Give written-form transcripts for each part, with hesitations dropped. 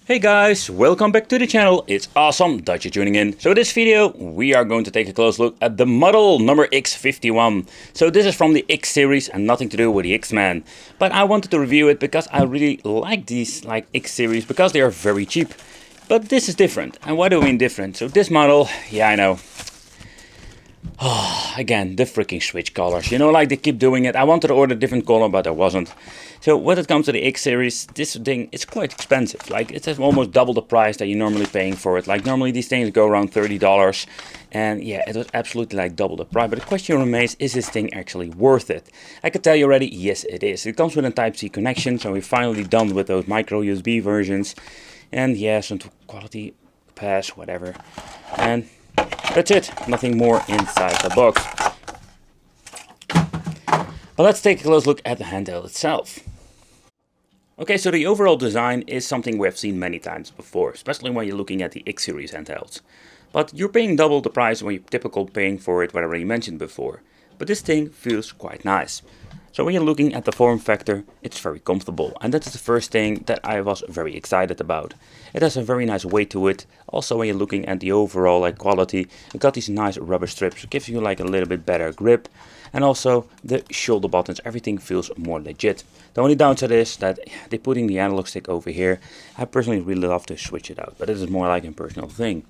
Hey guys, welcome back to the channel. It's awesome that you're tuning in. So this video we are going to take a close look at the model number X51. So this is from the X series and nothing to do with the X-Men. But I wanted to review it because I really like these X series because they are very cheap. But this is different. And what do I mean different? So this model, yeah, I know. Oh, again, the freaking switch colors. You know, like they keep doing it. I wanted to order a different color, but I wasn't. So when it comes to the X series, this thing is quite expensive. Like it's almost double the price that you're normally paying for it. Like normally these things go around $30. And yeah, it was absolutely like double the price. But the question remains, is this thing actually worth it? I can tell you already, yes it is. It comes with a Type-C connection. So we're finally done with those micro USB versions. And yeah, some quality pass, whatever. And that's it, nothing more inside the box. But let's take a close look at the handheld itself. Okay, so the overall design is something we have seen many times before, especially when you're looking at the X series handhelds. But you're paying double the price when you're typical paying for it, what I already mentioned before. But this thing feels quite nice. So when you're looking at the form factor, it's very comfortable. And that is the first thing that I was very excited about. It has a very nice weight to it. Also when you're looking at the overall quality, it got these nice rubber strips. It gives you like a little bit better grip. And also the shoulder buttons, everything feels more legit. The only downside is that they're putting the analog stick over here. I personally really love to switch it out, but it is more like a personal thing.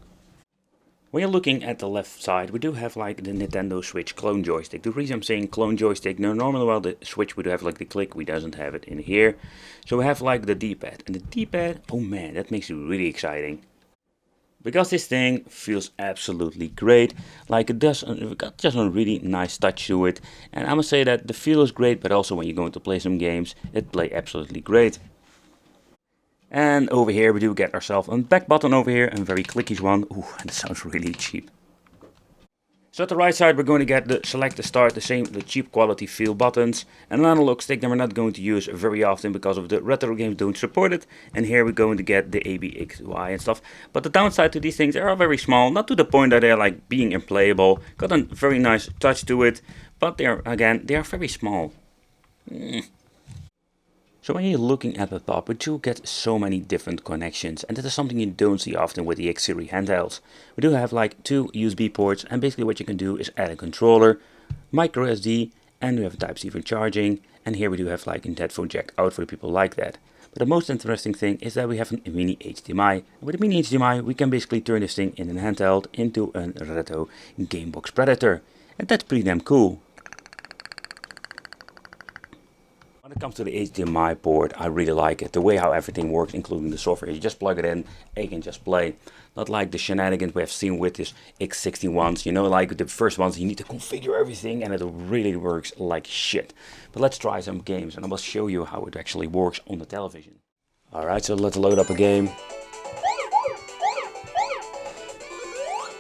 When you're looking at the left side, we do have like the Nintendo Switch clone joystick. The reason I'm saying clone joystick, no, normally well the Switch would have like the click, we doesn't have it in here. So we have like the D-pad, and the D-pad, oh man, that makes it really exciting. Because this thing feels absolutely great, like it does, it got just a really nice touch to it. And I must say that the feel is great, but also when you're going to play some games, it plays absolutely great. And over here we do get ourselves a back button over here, a very clicky one. Ooh, that sounds really cheap. So at the right side we're going to get the select, the start, the cheap quality feel buttons. And an analog stick that we're not going to use very often because of the retro games don't support it. And here we're going to get the ABXY and stuff. But the downside to these things, they are very small, not to the point that they're like being unplayable. Got a very nice touch to it, but they are very small. So when you're looking at the top, we do get so many different connections, and that is something you don't see often with the X series handhelds. We do have like 2 USB ports, and basically what you can do is add a controller, micro SD, and we have a Type-C for charging, and here we do have like a headphone jack out for the people like that. But the most interesting thing is that we have a mini HDMI. And with a mini HDMI, we can basically turn this thing in a handheld into a retro Gamebox Predator, and that's pretty damn cool. When it comes to the HDMI port, I really like it. The way how everything works, including the software. You just plug it in and you can just play. Not like the shenanigans we have seen with this X61s. You know, like the first ones, you need to configure everything and it really works like shit. But let's try some games and I will show you how it actually works on the television. Alright, so let's load up a game.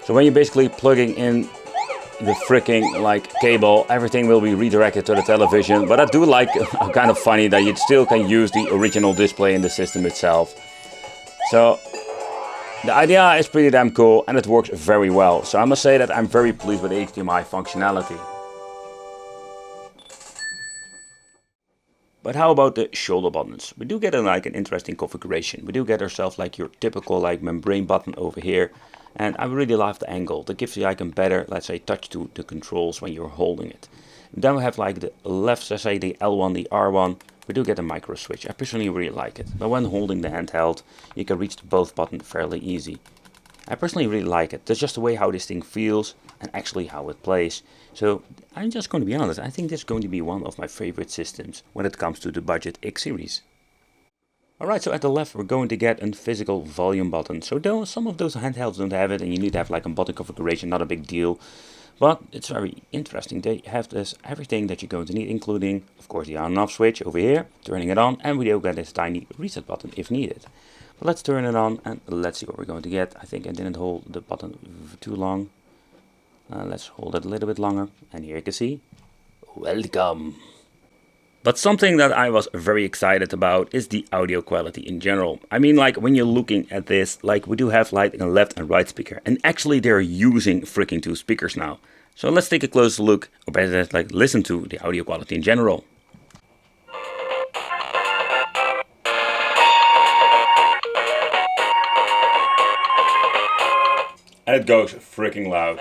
So when you're basically plugging in the freaking cable, everything will be redirected to the television. But I do like kind of funny that you still can use the original display in the system itself. So the idea is pretty damn cool and it works very well. So I must say that I'm very pleased with the HDMI functionality. But how about the shoulder buttons? We do get an interesting configuration. We do get ourselves like your typical membrane button over here. And I really love the angle. That gives you a better, let's say, touch to the controls when you're holding it. Then we have the left, let's say the L1, the R1. We do get a micro switch. I personally really like it. But when holding the handheld, you can reach both buttons fairly easy. I personally really like it. That's just the way how this thing feels and actually how it plays. So I'm just going to be honest. I think this is going to be one of my favorite systems when it comes to the budget X series. Alright, so at the left we're going to get a physical volume button. So though some of those handhelds don't have it and you need to have a button configuration, not a big deal. But it's very interesting. They have everything that you're going to need, including of course the on and off switch over here, turning it on, and we do get this tiny reset button if needed. But let's turn it on and let's see what we're going to get. I think I didn't hold the button too long. Let's hold it a little bit longer, and here you can see, welcome. But something that I was very excited about is the audio quality in general. I mean, when you're looking at this, we do have a left and right speaker. And actually they're using freaking 2 speakers now. So let's take a closer look, or better listen to the audio quality in general. And it goes freaking loud.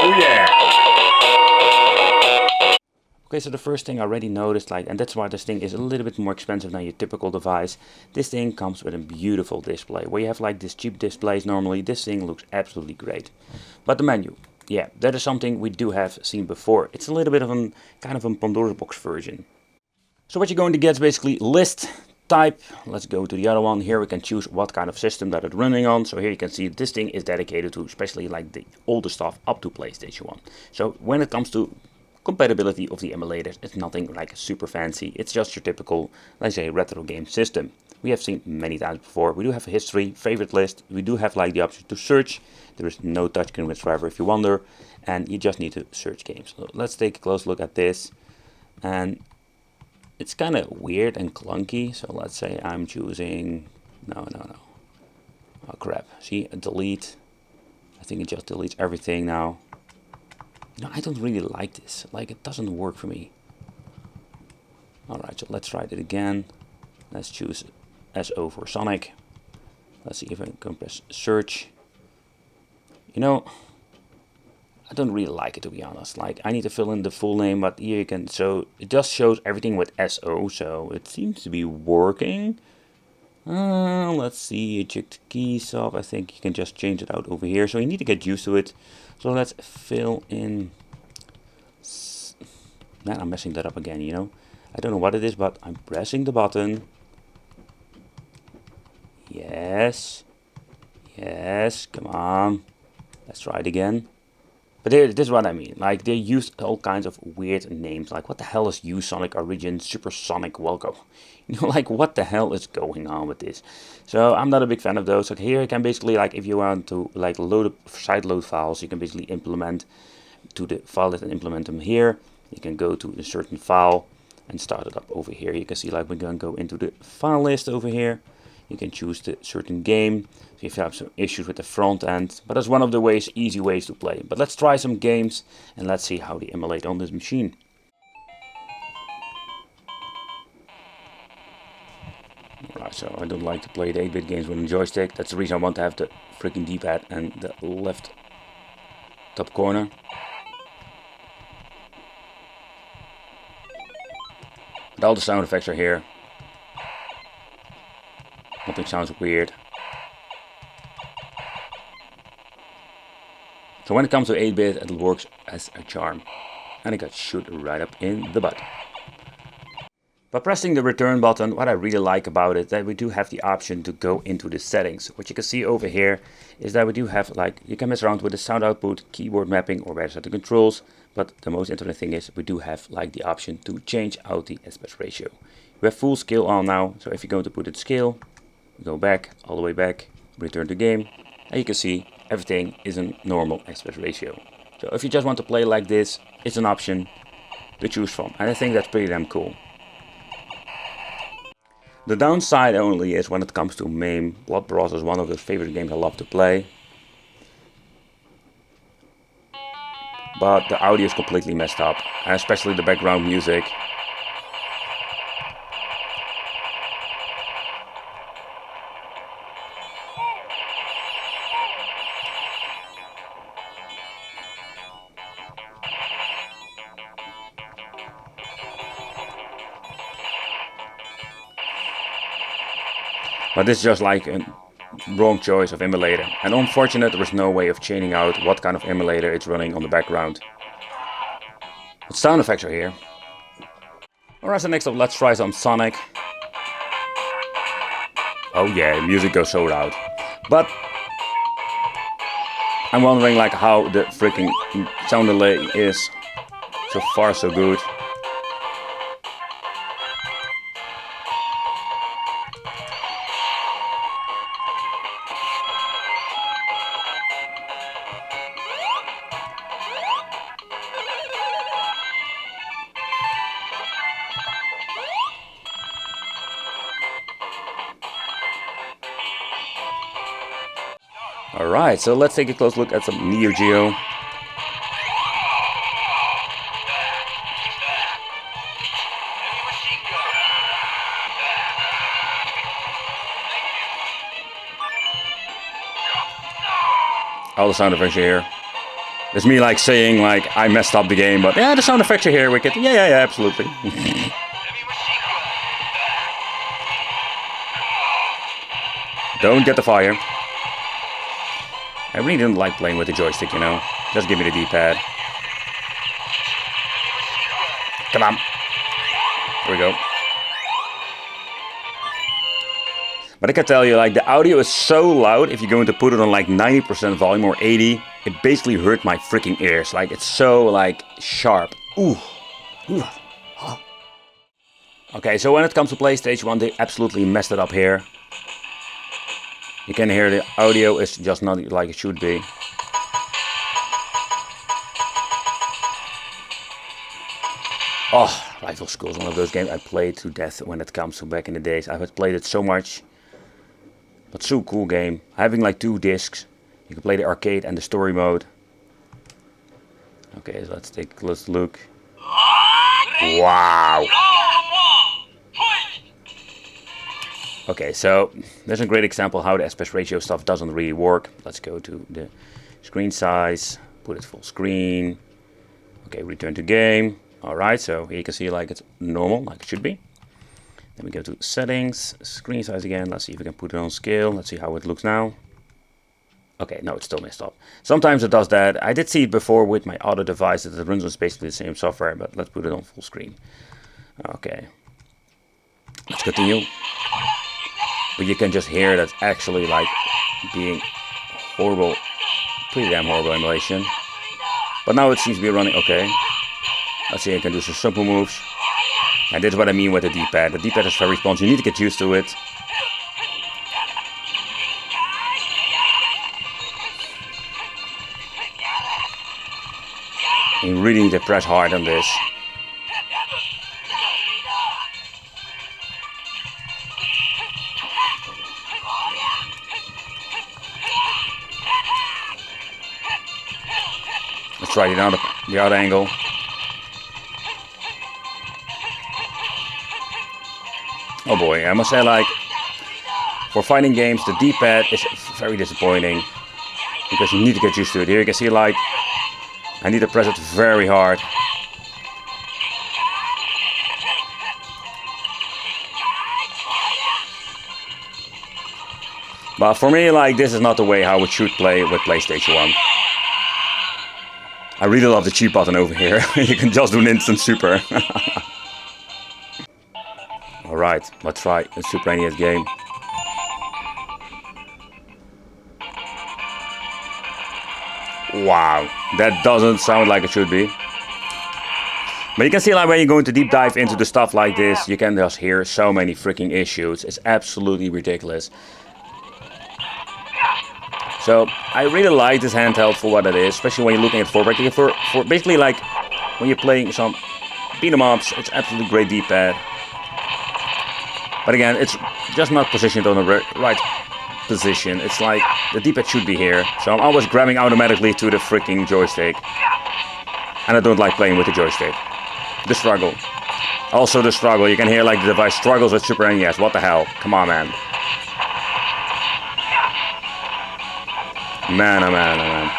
Oh yeah! Okay, so the first thing I already noticed, and that's why this thing is a little bit more expensive than your typical device. This thing comes with a beautiful display. Where you have these cheap displays normally, this thing looks absolutely great. But the menu, yeah, that is something we do have seen before. It's a little bit of a kind of a Pandora's box version. So what you're going to get is basically list, type. Let's go to the other one. Here we can choose what kind of system that it's running on. So here you can see this thing is dedicated to especially the older stuff up to PlayStation 1. So when it comes to compatibility of the emulators, it's nothing super fancy. It's just your typical, let's say, retro game system. We have seen many times before. We do have a history, favorite list. We do have the option to search. There is no touchscreen whatsoever if you wonder. And you just need to search games. So let's take a close look at this. And it's kind of weird and clunky. So let's say I'm choosing, no. Oh crap, see, delete. I think it just deletes everything now. No, I don't really like this. It doesn't work for me. Alright, so let's try it again. Let's choose SO for Sonic. Let's see if I can press search. You know, I don't really like it, to be honest. I need to fill in the full name, but here you can, so it just shows everything with SO, so it seems to be working. Let's see, eject keys off. I think you can just change it out over here, so you need to get used to it. So let's fill in. Man, I'm messing that up again, you know. I don't know what it is, but I'm pressing the button. Yes. Yes, come on. Let's try it again. But this is what I mean. They use all kinds of weird names. What the hell is Sonic Origin Supersonic Welcome? You know, what the hell is going on with this? So I'm not a big fan of those. Here you can basically, if you want to load up sideload files, you can basically implement to the file list and implement them here. You can go to a certain file and start it up over here. You can see we're going to go into the file list over here. You can choose the certain game. So if you have some issues with the front end, but that's one of the easy ways to play. But let's try some games and let's see how they emulate on this machine. Alright, so I don't like to play the 8-bit games with a joystick. That's the reason I want to have the freaking D-pad and the left top corner. But all the sound effects are here. Nothing sounds weird. So when it comes to 8-bit, it works as a charm. And it got shot right up in the butt. By pressing the return button, what I really like about it, that we do have the option to go into the settings. What you can see over here is that we do have, you can mess around with the sound output, keyboard mapping, or where set the controls. But the most interesting thing is we do have the option to change out the aspect ratio. We have full scale on now, so if you're going to put it scale, go back, all the way back, return to game, and you can see everything is in normal aspect ratio. So if you just want to play like this, it's an option to choose from, and I think that's pretty damn cool. The downside only is when it comes to MAME. Blood Bros is one of those favorite games I love to play. But the audio is completely messed up, and especially the background music. But this is just a wrong choice of emulator. And unfortunately there is no way of chaining out what kind of emulator it's running on the background. But sound effects are here. Alright, so next up let's try some Sonic. Oh yeah, music goes so loud. But I'm wondering how the freaking sound delay is. So far so good. Alright, so let's take a close look at some Neo Geo. all the sound effects are here. It's me like saying like I messed up the game, but yeah, the sound effects are here, Wicked. Yeah, absolutely. Don't get the fire. I really didn't like playing with the joystick, you know. Just give me the D-pad. Come on. Here we go. But I can tell you, like, the audio is so loud, if you're going to put it on like 90% volume or 80, it basically hurt my freaking ears. Like, it's so, like, sharp. Ooh. Ooh. Oh. Okay, so when it comes to PlayStation 1, they absolutely messed it up here. You can hear the audio is just not like it should be. Oh, Rival School is one of those games I played to death when it comes to back in the days. I had played it so much. But so cool game. Having like 2 discs. You can play the arcade and the story mode. Okay, so let's take a close look. Wow. Okay, so there's a great example how the aspect ratio stuff doesn't really work. Let's go to the screen size. Put it full screen. Okay, return to game. Alright, so here you can see like it's normal, like it should be. Then we go to settings, screen size again. Let's see if we can put it on scale. Let's see how it looks now. Okay, no, it's still messed up. Sometimes it does that. I did see it before with my other device that it runs on basically the same software, but let's put it on full screen. Okay. Let's continue. But you can just hear that's actually like being horrible, pretty damn horrible emulation. But now it seems to be running okay. Let's see, I can do some simple moves. And this is what I mean with the D-pad. The D-pad is very responsive. You need to get used to it. You really need to press hard on this. Let's try the other angle. Oh boy, I must say, like, for fighting games, the D-pad is very disappointing. Because you need to get used to it. Here you can see, like, I need to press it very hard. But for me, like, this is not the way how it should play with PlayStation 1. I really love the cheat button over here. You can just do an instant super. Alright, let's try a Super NES game. Wow, that doesn't sound like it should be. But you can see, like, when you go into deep dive into the stuff like this, you can just hear so many freaking issues. It's absolutely ridiculous. So I really like this handheld for what it is, especially when you're looking at for basically, like, when you're playing some beat 'em ups, it's absolutely great D-pad. But again, it's just not positioned on the right position. It's like the D-pad should be here, so I'm always grabbing automatically to the freaking joystick. And I don't like playing with the joystick. The struggle. Also the struggle. You can hear like the device struggles with Super NES. What the hell? Come on, man. Man, oh man, oh man.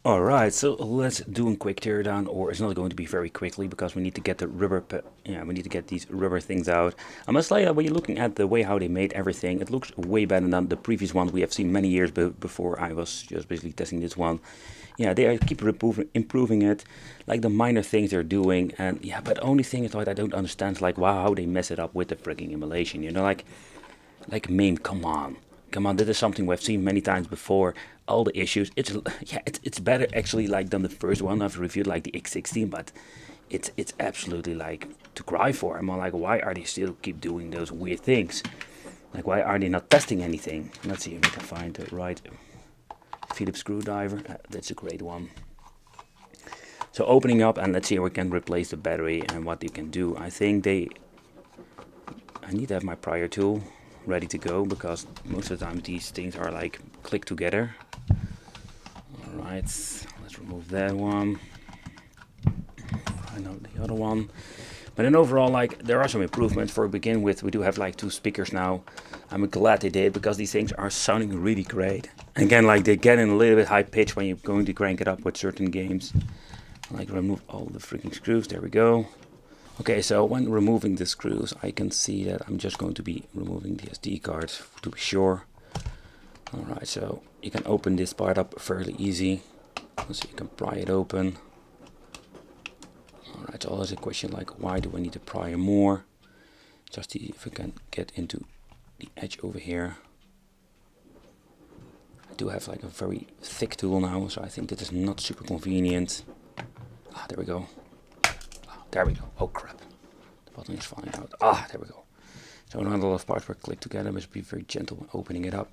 Alright, so let's do a quick teardown, or it's not going to be very quickly because we need to get the rubber, we need to get these rubber things out. I must say that when you're looking at the way how they made everything, it looks way better than the previous ones we have seen many years before I was just basically testing this one. Yeah, they keep improving it, like the minor things they're doing, and yeah, but the only thing is what I don't understand is like, wow, how they mess it up with the freaking emulation, you know, like MAME, come on. Come on, this is something we've seen many times before. All the issues. It's better actually like than the first one I've reviewed, like the X61, but it's absolutely like to cry for. I'm like, why are they still keep doing those weird things? Like, why are they not testing anything? Let's see if we can find the right Phillips screwdriver. That's a great one. So opening up, and let's see if we can replace the battery and what you can do. I think I need to have my prior tool ready to go, because most of the time these things are like click together. Alright, let's remove that one. I know the other one. But then overall, like, there are some improvements. For begin with, we do have like 2 speakers now. I'm glad they did, because these things are sounding really great. Again, like they get in a little bit high pitch when you're going to crank it up with certain games. Like remove all the freaking screws, there we go. Okay, so when removing the screws, I can see that I'm just going to be removing the SD card to be sure. Alright, so you can open this part up fairly easy. So you can pry it open. Alright, so always a question like, why do I need to pry more? Just see if I can get into the edge over here. I do have like a very thick tool now, so I think that is not super convenient. Ah, there we go. Ah, there we go. Oh crap. The button is falling out. Ah, there we go. So not a lot of parts were clicked together, must be very gentle when opening it up.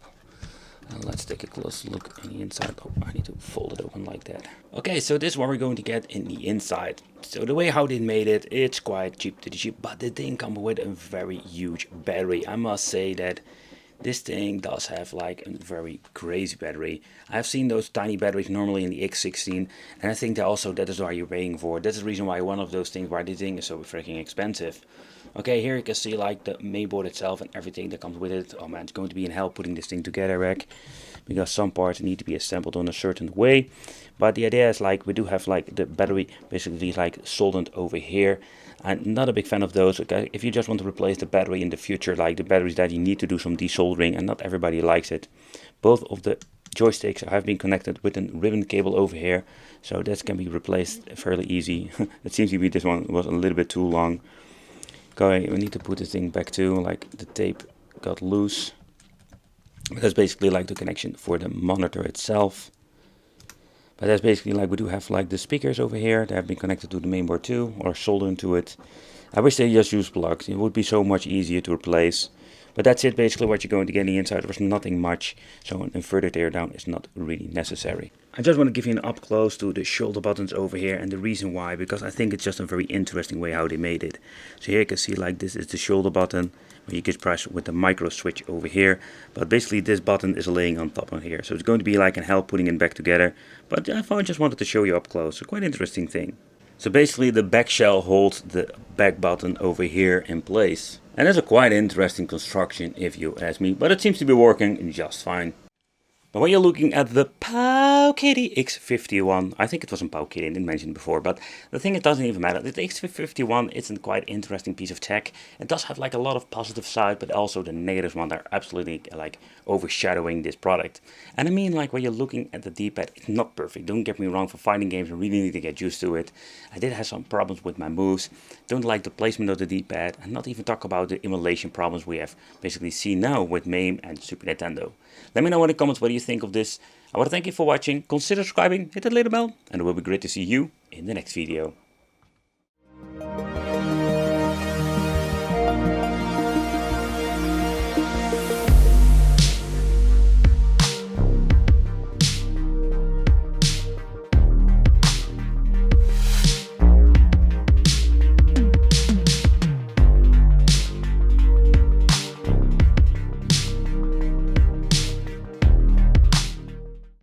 Let's take a close look in the inside. Oh, I need to fold it open like that. Okay, so this is what we're going to get in the inside. So the way how they made it, it's quite cheap to the cheap, but the thing comes with a very huge battery. I must say that this thing does have like a very crazy battery. I've seen those tiny batteries normally in the X16, and I think that is why you're paying for it. That's the reason why one of those things, why this thing is so freaking expensive. Okay, here you can see like the mainboard itself and everything that comes with it. Oh man, it's going to be in hell putting this thing together, Rick, because some parts need to be assembled in a certain way. But the idea is like we do have like the battery basically like soldered over here. I'm not a big fan of those. Okay, if you just want to replace the battery in the future, like the batteries that you need to do some desoldering, and not everybody likes it. Both of the joysticks have been connected with a ribbon cable over here, so that can be replaced fairly easy. It seems to be this one was a little bit too long. Okay, we need to put this thing back too, like the tape got loose. But that's basically like the connection for the monitor itself. But that's basically like we do have like the speakers over here that have been connected to the mainboard too, or soldered to it. I wish they just used plugs. It would be so much easier to replace. But that's it, basically what you're going to get in the inside. There's nothing much, so an inverted teardown is not really necessary. I just want to give you an up close to the shoulder buttons over here, and the reason why, because I think it's just a very interesting way how they made it. So here you can see like this is the shoulder button, where you can press with the micro switch over here. But basically this button is laying on top of here, so it's going to be like an help putting it back together. But I just wanted to show you up close, so quite interesting thing. So basically the back shell holds the back button over here in place. And it's a quite interesting construction if you ask me, but it seems to be working just fine. But when you're looking at the Powkiddy X51, I think it was a Powkiddy, I didn't mention it before, but the thing, it doesn't even matter. The X51 is a quite interesting piece of tech. It does have like a lot of positive side, but also the negatives one are absolutely like overshadowing this product. And I mean, like when you're looking at the D-pad, it's not perfect. Don't get me wrong, for fighting games I really need to get used to it. I did have some problems with my moves. Don't like the placement of the D-pad, and not even talk about the emulation problems we have basically seen now with MAME and Super Nintendo. Let me know in the comments what you think of this. I want to thank you for watching. Consider subscribing, hit that little bell, and it will be great to see you in the next video.